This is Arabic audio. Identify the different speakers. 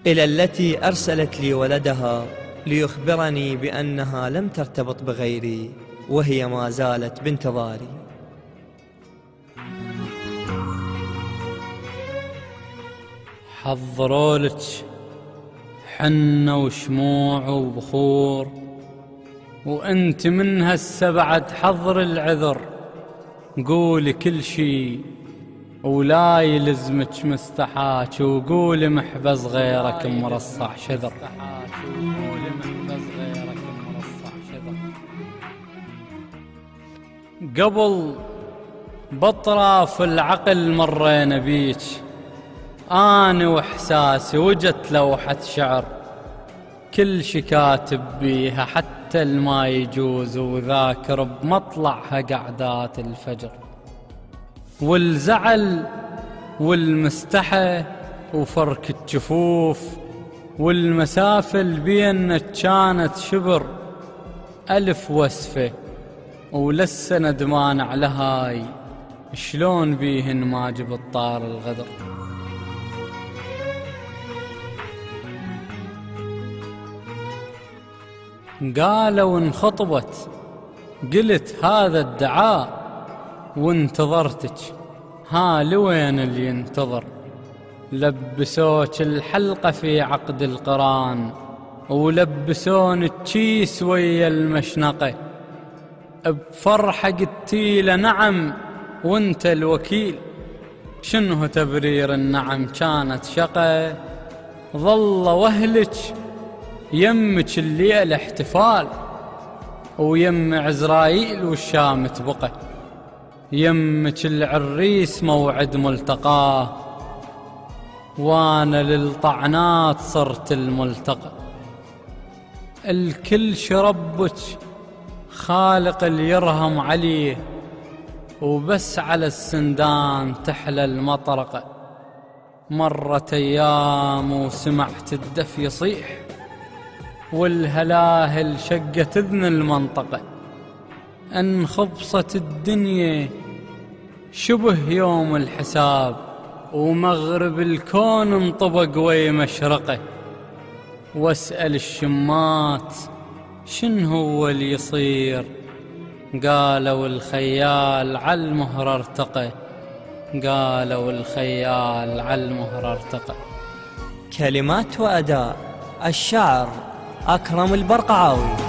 Speaker 1: إلى التي أرسلت لي ولدها ليخبرني بأنها لم ترتبط بغيري وهي ما زالت بانتظاري.
Speaker 2: حضرولك حنة وشموع وبخور، وانت من هسه بعد حضر العذر. قولي كل شي ولا يلزمك مستحاك، وقولي محبس غيرك مرصع شذر. قبل بطراف العقل مرينا بيك، أنا وإحساسي وجت لوحة شعر، كل شي كاتب بيها حتى الما يجوز، وذاكر بمطلعها قعدات الفجر. والزعل والمستحى وفرك الجفوف والمسافة بيننا كانت شبر، ألف وسفة ولسه ندمان على هاي، شلون بيهن ما جبت طار الغدر. قالوا انخطبت، قلت هذا الدعاء، وانتظرتك ها لوين اللي ينتظر. لبسوك الحلقة في عقد القران، ولبسون التشيس ويا المشنقة، بفرحة قلتيله نعم وانت الوكيل. شنو تبرير النعم كانت شقة، ظل وهلك يمك الليل احتفال، ويم عزرايل والشام تبقى، يمك العريس موعد ملتقاه، وانا للطعنات صرت الملتقى. الكل شربك خالق اللي يرهم عليه، وبس على السندان تحلى المطرقة. مرت ايام وسمعت الدف يصيح، والهلاهل شقت اذن المنطقة. انخبصت الدنيا شبه يوم الحساب، ومغرب الكون انطبق ويا مشرقه. واسأل الشمات شن هو اللي يصير، قالوا الخيال عالمهر ارتقى، قالوا الخيال عالمهر ارتقى.
Speaker 1: كلمات وأداء الشاعر أكرم البرقعاوي.